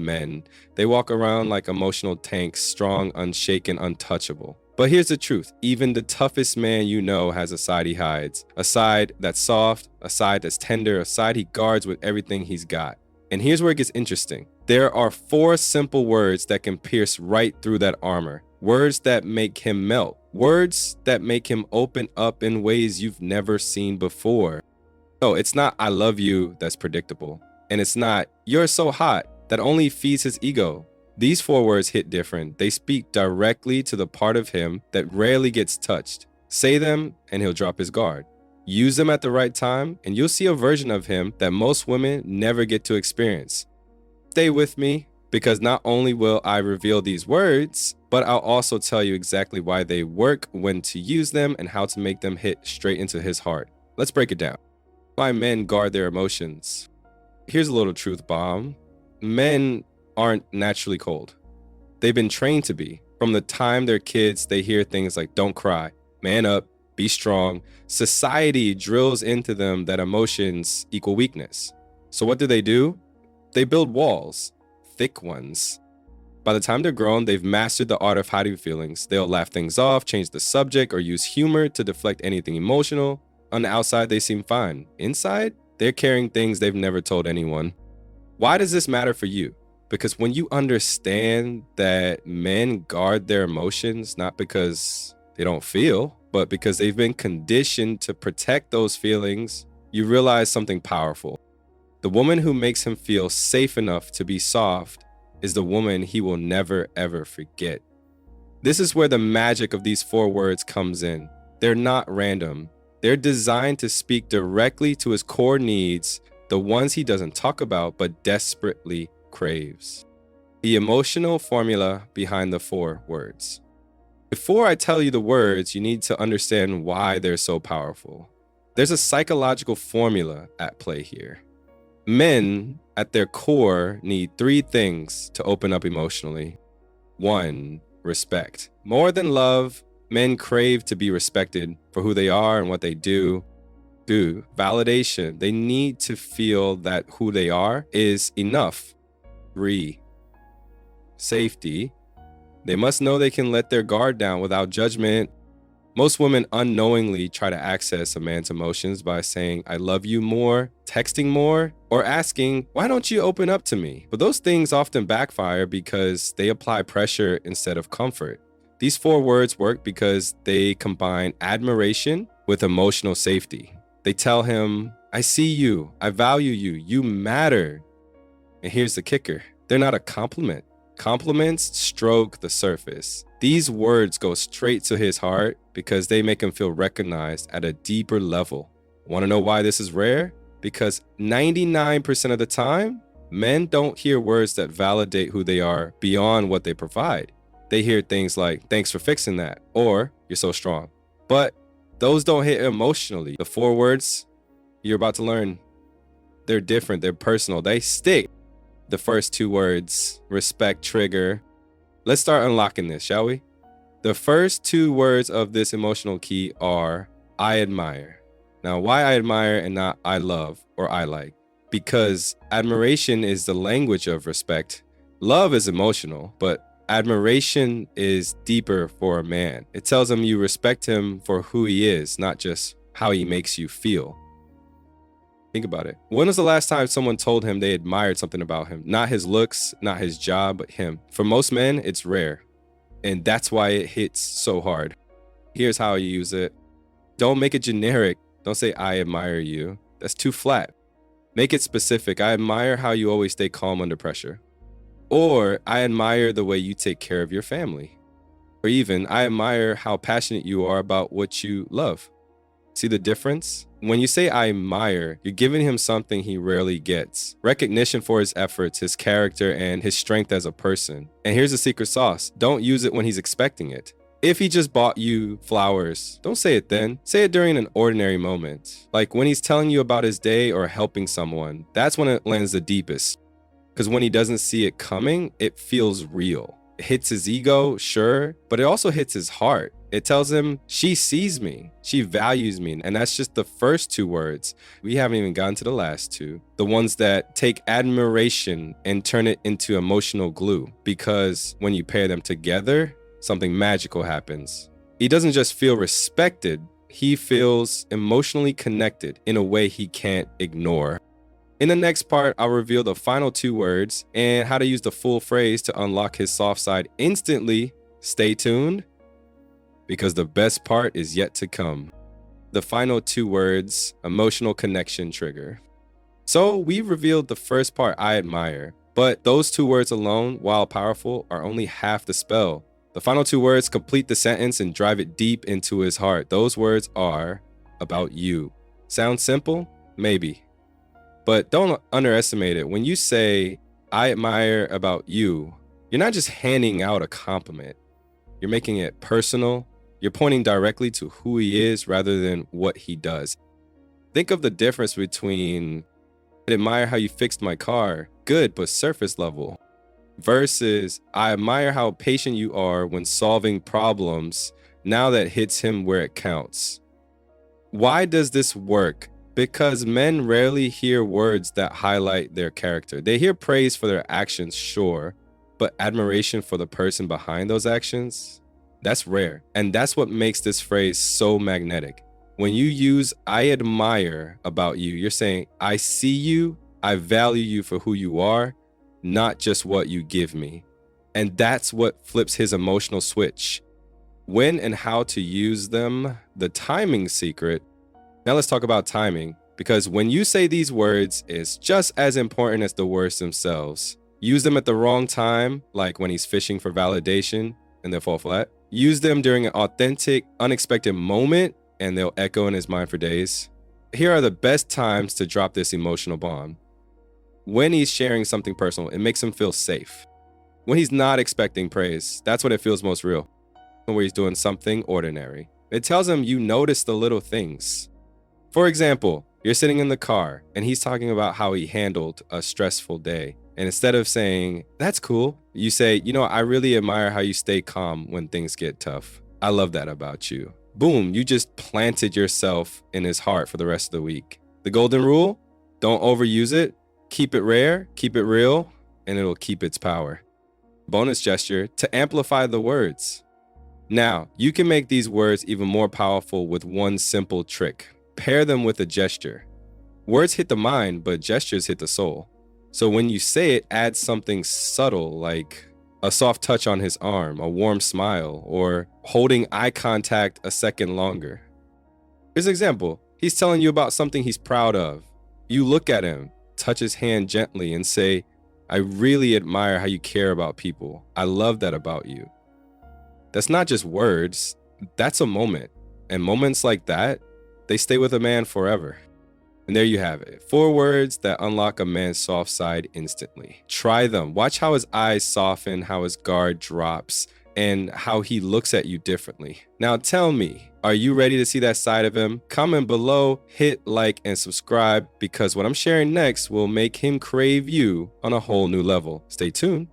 men. They walk around like emotional tanks, strong, unshaken, untouchable. But here's the truth. Even the toughest man you know has a side he hides. A side that's soft, a side that's tender, a side he guards with everything he's got. And here's where it gets interesting. There are 4 simple words that can pierce right through that armor. Words that make him melt. Words that make him open up in ways you've never seen before. No, it's not "I love you" that's predictable. And it's not "you're so hot" that only feeds his ego. These 4 words hit different. They speak directly to the part of him that rarely gets touched. Say them and he'll drop his guard. Use them at the right time and you'll see a version of him that most women never get to experience. Stay with me, because not only will I reveal these words, but I'll also tell you exactly why they work, when to use them, and how to make them hit straight into his heart. Let's break it down. Why men guard their emotions. Here's a little truth bomb. Men aren't naturally cold. They've been trained to be. From the time they're kids, they hear things like "don't cry," "man up," "be strong." Society drills into them that emotions equal weakness. So what do? They build walls, thick ones. By the time they're grown, they've mastered the art of hiding feelings. They'll laugh things off, change the subject, or use humor to deflect anything emotional. On the outside, they seem fine. Inside, they're carrying things they've never told anyone. Why does this matter for you? Because when you understand that men guard their emotions, not because they don't feel, but because they've been conditioned to protect those feelings, you realize something powerful. The woman who makes him feel safe enough to be soft is the woman he will never ever forget. This is where the magic of these 4 words comes in. They're not random. They're designed to speak directly to his core needs, the ones he doesn't talk about but desperately craves. The emotional formula behind the 4 words. Before I tell you the words, you need to understand why they're so powerful. There's a psychological formula at play here. Men, at their core, need 3 things to open up emotionally. 1, respect. More than love, men crave to be respected for who they are and what they do. 2, validation. They need to feel that who they are is enough. 3, safety. They must know they can let their guard down without judgment. Most women unknowingly try to access a man's emotions by saying "I love you" more, texting more, or asking "why don't you open up to me?" But those things often backfire because they apply pressure instead of comfort. These 4 words work because they combine admiration with emotional safety. They tell him, "I see you, I value you, you matter." And here's the kicker. They're not a compliment. Compliments stroke the surface. These words go straight to his heart because they make him feel recognized at a deeper level. Want to know why this is rare? Because 99% of the time, men don't hear words that validate who they are beyond what they provide. They hear things like "thanks for fixing that," or "you're so strong." But those don't hit emotionally. The 4 words you're about to learn, they're different, they're personal, they stick. The first 2 words, respect, trigger. Let's start unlocking this, shall we? The first 2 words of this emotional key are "I admire." Now, why I admire and not "I love" or "I like"? Because admiration is the language of respect. Love is emotional, but admiration is deeper for a man. It tells him you respect him for who he is, not just how he makes you feel. Think about it. When was the last time someone told him they admired something about him? Not his looks, not his job, but him. For most men, it's rare. And that's why it hits so hard. Here's how you use it. Don't make it generic. Don't say "I admire you." That's too flat. Make it specific. "I admire how you always stay calm under pressure." Or "I admire the way you take care of your family." Or even "I admire how passionate you are about what you love." See the difference? When you say "I admire," you're giving him something he rarely gets. Recognition for his efforts, his character, and his strength as a person. And here's the secret sauce. Don't use it when he's expecting it. If he just bought you flowers, don't say it then. Say it during an ordinary moment. Like when he's telling you about his day or helping someone. That's when it lands the deepest. Because when he doesn't see it coming, it feels real. It hits his ego, sure, but it also hits his heart. It tells him she sees me, she values me. And that's just the first two words. We haven't even gotten to the last two, the ones that take admiration and turn it into emotional glue. Because when you pair them together, something magical happens. He doesn't just feel respected, he feels emotionally connected in a way he can't ignore. In the next part, I'll reveal the final two words and how to use the full phrase to unlock his soft side instantly. Stay tuned, because the best part is yet to come. The final two words, emotional connection trigger. So we revealed the first part, I admire, but those two words alone, while powerful, are only half the spell. The final two words complete the sentence and drive it deep into his heart. Those words are about you. Sounds simple? Maybe. But don't underestimate it. When you say, I admire about you, you're not just handing out a compliment. You're making it personal. You're pointing directly to who he is rather than what he does. Think of the difference between, I admire how you fixed my car, good but surface level, versus, I admire how patient you are when solving problems. Now that hits him where it counts. Why does this work? Because men rarely hear words that highlight their character. They hear praise for their actions, sure, but admiration for the person behind those actions, that's rare. And that's what makes this phrase so magnetic. When you use I admire about you, you're saying, I see you, I value you for who you are, not just what you give me. And that's what flips his emotional switch. When and how to use them, the timing secret. Now let's talk about timing, because when you say these words, it's just as important as the words themselves. Use them at the wrong time, like when he's fishing for validation and they'll fall flat. Use them during an authentic, unexpected moment and they'll echo in his mind for days. Here are the best times to drop this emotional bomb. When he's sharing something personal, it makes him feel safe. When he's not expecting praise, that's when it feels most real. Where he's doing something ordinary. It tells him you notice the little things. For example, you're sitting in the car and he's talking about how he handled a stressful day. And instead of saying, that's cool, you say, I really admire how you stay calm when things get tough. I love that about you. Boom, you just planted yourself in his heart for the rest of the week. The golden rule, don't overuse it, keep it rare, keep it real, and it'll keep its power. Bonus gesture to amplify the words. Now, you can make these words even more powerful with one simple trick. Pair them with a gesture. Words hit the mind, but gestures hit the soul. So when you say it, add something subtle like a soft touch on his arm, a warm smile, or holding eye contact a second longer. Here's an example. He's telling you about something he's proud of. You look at him, touch his hand gently, and say, I really admire how you care about people. I love that about you. That's not just words, that's a moment. And moments like that, they stay with a man forever. And there you have it. 4 words that unlock a man's soft side instantly. Try them. Watch how his eyes soften, how his guard drops, and how he looks at you differently. Now tell me, are you ready to see that side of him? Comment below, hit like, and subscribe, because what I'm sharing next will make him crave you on a whole new level. Stay tuned.